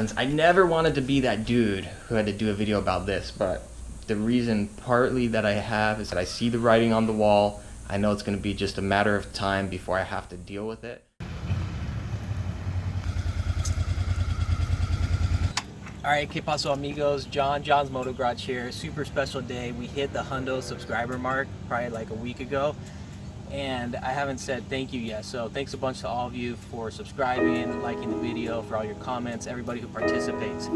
I never wanted to be that dude who had to do a video about this, but the reason partly that I have is that I see the writing on the wall. I know it's going to be just a matter of time before I have to deal with it. Alright, que paso amigos, John's Moto Garage here. Super special day. We hit the hundo subscriber mark probably like a week ago, and I haven't said thank you yet. So thanks a bunch to all of you for subscribing, liking the video, for all your comments, everybody who participates.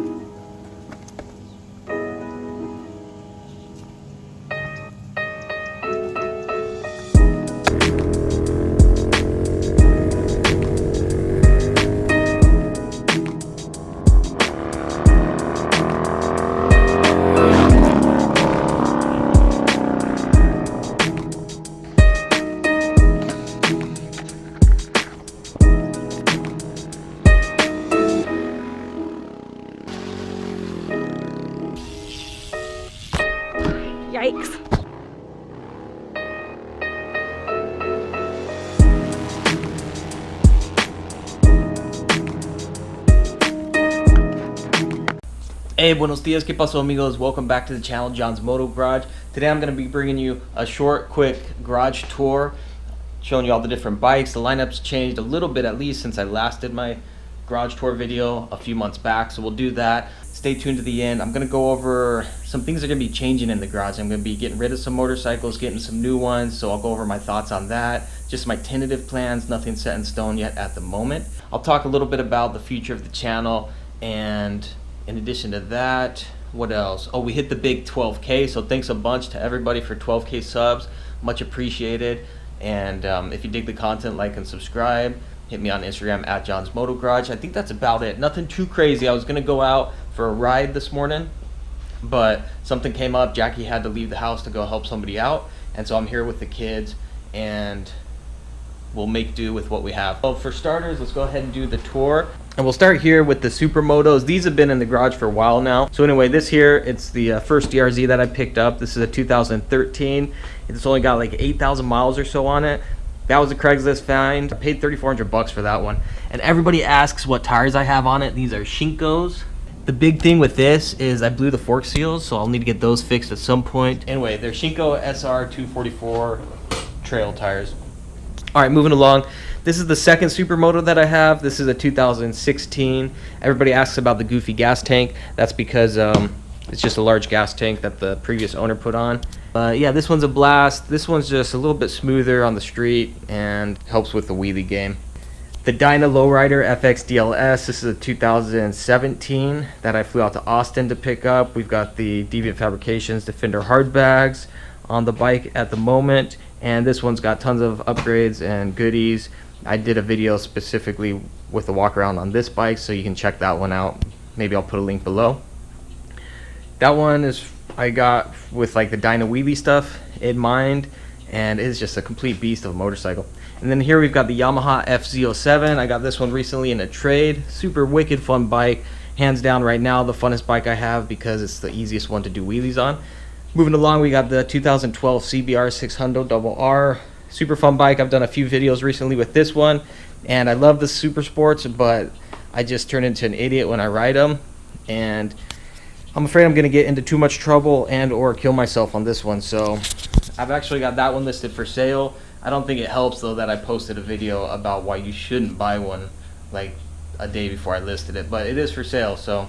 Yikes. Hey, buenos dias, que paso amigos? Welcome back to the channel, John's Moto Garage. Today I'm going to be bringing you a short, quick garage tour, showing you all the different bikes. The lineup's changed a little bit, at least since I last did my garage tour video a few months back, so we'll do that. Stay tuned to the end. I'm going to go over some things that are going to be changing in the garage. I'm going to be getting rid of some motorcycles, getting some new ones, so I'll go over my thoughts on that. Just my tentative plans, nothing set in stone yet at the moment. I'll talk a little bit about the future of the channel, and in addition to that, what else? Oh, we hit the big 12K, so thanks a bunch to everybody for 12K subs. Much appreciated. And if you dig the content, like and subscribe. Hit me on Instagram at John's Moto Garage. I think that's about it. Nothing too crazy. I was going to go out for a ride this morning, but something came up. Jackie had to leave the house to go help somebody out, and so I'm here with the kids, and we'll make do with what we have. So for starters, let's go ahead and do the tour. And we'll start here with the Supermotos. These have been in the garage for a while now. So anyway, this here, it's the first DRZ that I picked up. This is a 2013. It's only got like 8,000 miles or so on it. That was a Craigslist find. I paid 3,400 bucks for that one. And everybody asks what tires I have on it. These are Shinkos. The big thing with this is I blew the fork seals, so I'll need to get those fixed at some point. Anyway, they're Shinko SR 244 trail tires. All right, moving along. This is the second Supermoto that I have. This is a 2016. Everybody asks about the goofy gas tank. That's because it's just a large gas tank that the previous owner put on. Yeah, this one's a blast. This one's just a little bit smoother on the street and helps with the wheelie game. The Dyna Lowrider FX DLS. This is a 2017 that I flew out to Austin to pick up. We've got the Deviant Fabrications Defender hard bags on the bike at the moment, and this one's got tons of upgrades and goodies. I did a video specifically with a walk around on this bike, so you can check that one out. Maybe I'll put a link below. That one is I got with like the Dyna wheelie stuff in mind, and it's just a complete beast of a motorcycle. And then here we've got the Yamaha FZ07. I got this one recently in a trade. Super wicked fun bike. Hands down right now the funnest bike I have because it's the easiest one to do wheelies on. Moving along, we got the 2012 CBR 600 Double R. Super fun bike. I've done a few videos recently with this one, and I love the super sports, but I just turn into an idiot when I ride them, and I'm afraid I'm going to get into too much trouble and or kill myself on this one. So I've actually got that one listed for sale. I don't think it helps though that I posted a video about why you shouldn't buy one like a day before I listed it, but it is for sale. So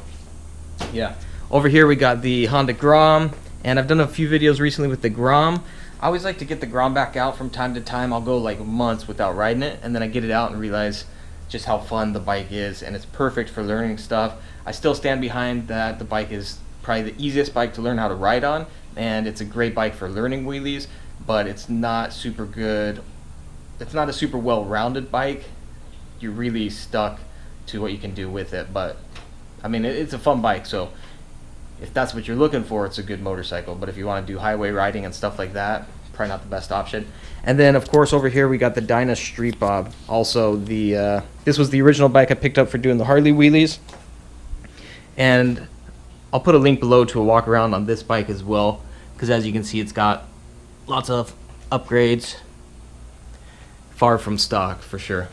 yeah, over here we got the Honda Grom, and I've done a few videos recently with the Grom. I always like to get the Grom back out from time to time. I'll go like months without riding it, and then I get it out and realize just how fun the bike is, and it's perfect for learning stuff. I still stand behind that the bike is probably the easiest bike to learn how to ride on, and it's a great bike for learning wheelies, but it's not super good. It's not a super well-rounded bike. You're really stuck to what you can do with it, but I mean it's a fun bike, so if that's what you're looking for, it's a good motorcycle. But if you want to do highway riding and stuff like that, probably not the best option. And then of course over here we got the Dyna Street Bob. Also the this was the original bike I picked up for doing the Harley wheelies, and I'll put a link below to a walk around on this bike as well, because as you can see it's got lots of upgrades. Far from stock for sure.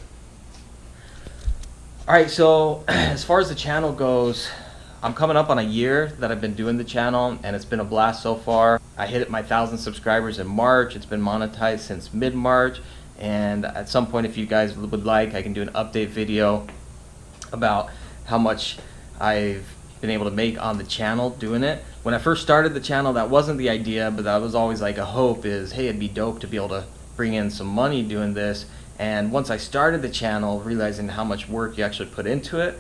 All right, so as far as the channel goes, I'm coming up on a year that I've been doing the channel, and it's been a blast so far. I hit my 1,000 subscribers in March. It's been monetized since mid-March, and at some point, if you guys would like, I can do an update video about how much I've been able to make on the channel doing it. When I first started the channel, that wasn't the idea, but that was always like a hope is, hey, it'd be dope to be able to bring in some money doing this. And once I started the channel, realizing how much work you actually put into it,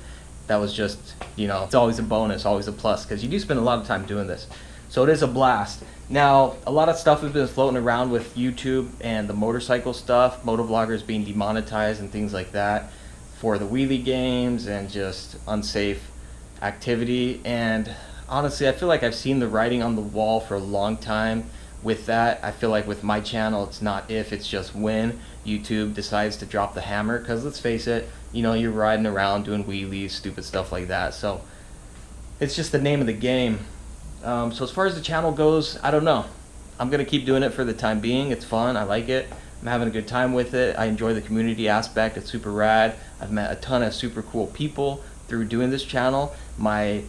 that was just, you know, it's always a bonus, always a plus, because you do spend a lot of time doing this. So it is a blast. Now, a lot of stuff has been floating around with YouTube and the motorcycle stuff, motovloggers being demonetized and things like that for the wheelie games and just unsafe activity. And honestly, I feel like I've seen the writing on the wall for a long time with that. I feel like with my channel, it's not if, it's just when YouTube decides to drop the hammer, because let's face it, you know, you're riding around doing wheelies, stupid stuff like that, so it's just the name of the game. So as far as the channel goes, I don't know. I'm gonna keep doing it for the time being. It's fun, I like it, I'm having a good time with it. I enjoy the community aspect, it's super rad. I've met a ton of super cool people through doing this channel. My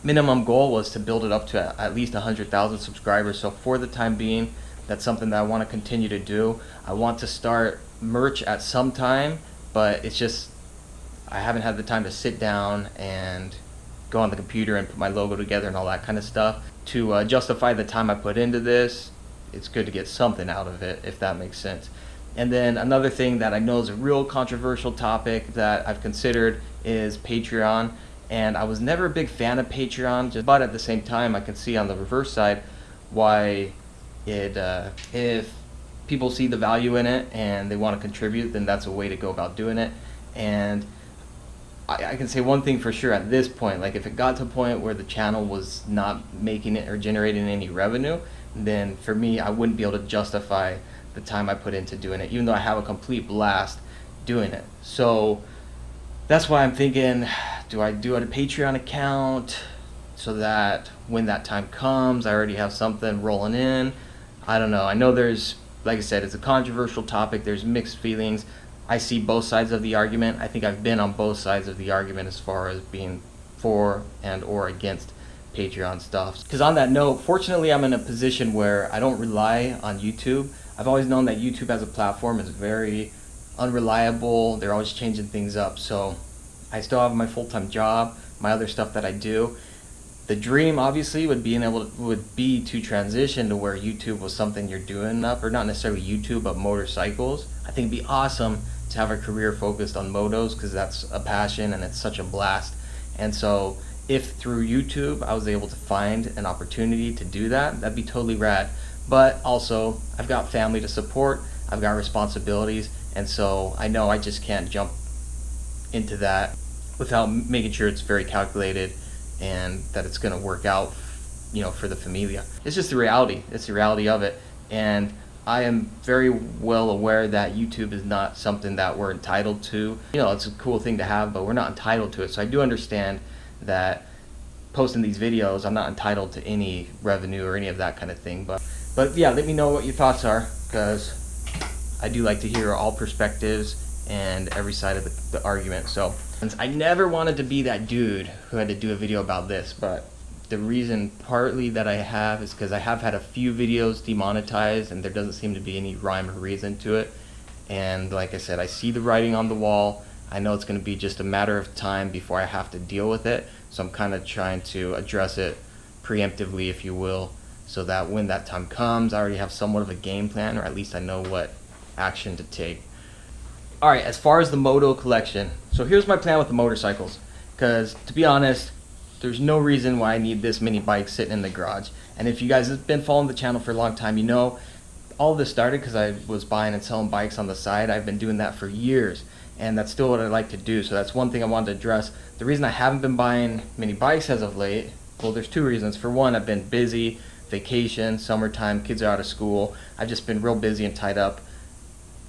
minimum goal was to build it up to at least 100,000 subscribers, so for the time being, that's something that I want to continue to do. I want to start merch at some time, but it's just I haven't had the time to sit down and go on the computer and put my logo together and all that kind of stuff. To justify the time I put into this, it's good to get something out of it, if that makes sense. And then another thing that I know is a real controversial topic that I've considered is Patreon. And I was never a big fan of Patreon, but at the same time, I can see on the reverse side why it, if people see the value in it and they want to contribute, then that's a way to go about doing it. And I can say one thing for sure at this point, like if it got to a point where the channel was not making it or generating any revenue, then for me, I wouldn't be able to justify the time I put into doing it, even though I have a complete blast doing it. So that's why I'm thinking, do I do a Patreon account so that when that time comes, I already have something rolling in? I don't know. I know there's, like I said, it's a controversial topic. There's mixed feelings. I see both sides of the argument. I think I've been on both sides of the argument as far as being for and or against Patreon stuff. Because on that note, fortunately, I'm in a position where I don't rely on YouTube. I've always known that YouTube as a platform is very unreliable. They're always changing things up. So I still have my full-time job, my other stuff that I do. The dream obviously would be to transition to where YouTube was something you're doing up, or not necessarily YouTube, but motorcycles. I think it'd be awesome to have a career focused on motos, because that's a passion and it's such a blast. And so if through YouTube I was able to find an opportunity to do that, that'd be totally rad. But also I've got family to support, I've got responsibilities, and so I know I just can't jump into that without making sure it's very calculated and that it's going to work out, you know, for the familia. It's just the reality. It's the reality of it. And I am very well aware that YouTube is not something that we're entitled to. You know, it's a cool thing to have, but we're not entitled to it. So I do understand that posting these videos, I'm not entitled to any revenue or any of that kind of thing. But yeah, let me know what your thoughts are, because I do like to hear all perspectives and every side of the argument. So I never wanted to be that dude who had to do a video about this, but the reason partly that I have is because I have had a few videos demonetized and there doesn't seem to be any rhyme or reason to it. And like I said, I see the writing on the wall. I know it's going to be just a matter of time before I have to deal with it. So I'm kind of trying to address it preemptively, if you will, so that when that time comes, I already have somewhat of a game plan, or at least I know what action to take. Alright, as far as the moto collection, so here's my plan with the motorcycles, because to be honest, there's no reason why I need this many bikes sitting in the garage. And if you guys have been following the channel for a long time, you know all this started because I was buying and selling bikes on the side. I've been doing that for years, and that's still what I like to do. So that's one thing I wanted to address. The reason I haven't been buying many bikes as of late, well, there's two reasons. For one, I've been busy, vacation, summertime, kids are out of school. I've just been real busy and tied up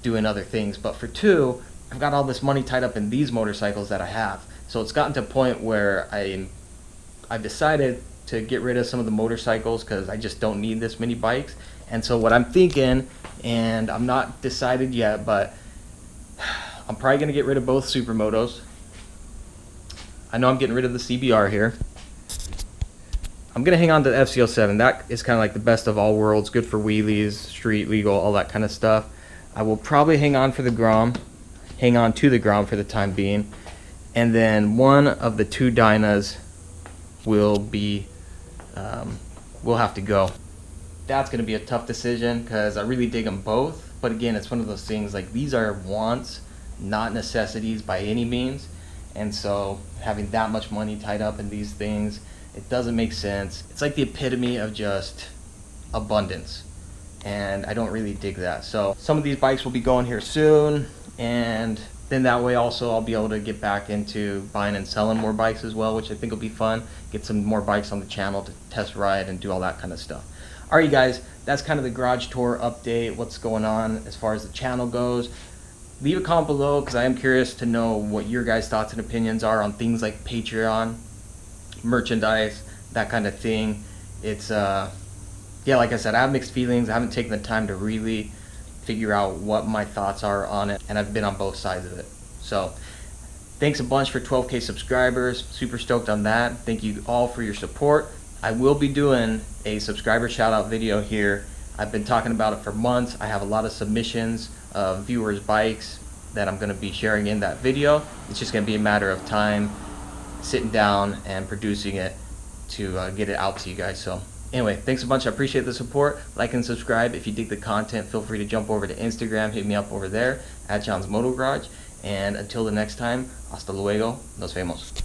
doing other things. But for two, I've got all this money tied up in these motorcycles that I have. So it's gotten to a point where I've decided to get rid of some of the motorcycles because I just don't need this many bikes. And so what I'm thinking, and I'm not decided yet, but I'm probably going to get rid of both supermotos. I know I'm getting rid of the CBR here. I'm gonna hang on to the FCO7. That is kind of like the best of all worlds, good for wheelies, street legal, all that kind of stuff. I will probably hang on to the Grom for the time being, and then one of the two Dynas will be will have to go. That's gonna be a tough decision because I really dig them both, but again, it's one of those things like these are wants, not necessities by any means, and so having that much money tied up in these things, it doesn't make sense. It's like the epitome of just abundance, and I don't really dig that. So some of these bikes will be going here soon, and then that way also I'll be able to get back into buying and selling more bikes as well, which I think will be fun. Get some more bikes on the channel to test ride and do all that kind of stuff. Alright guys, that's kind of the garage tour update, what's going on as far as the channel goes. Leave a comment below because I am curious to know what your guys' thoughts and opinions are on things like Patreon, merchandise, that kind of thing. It's yeah, like I said, I have mixed feelings. I haven't taken the time to really figure out what my thoughts are on it, and I've been on both sides of it. So thanks a bunch for 12K subscribers. Super stoked on that. Thank you all for your support. I will be doing a subscriber shout out video here. I've been talking about it for months. I have a lot of submissions of viewers' bikes that I'm going to be sharing in that video. It's just going to be a matter of time sitting down and producing it to get it out to you guys. So anyway, thanks a bunch. I appreciate the support. Like and subscribe. If you dig the content, feel free to jump over to Instagram, hit me up over there at John's Moto Garage. And until the next time, hasta luego, nos vemos.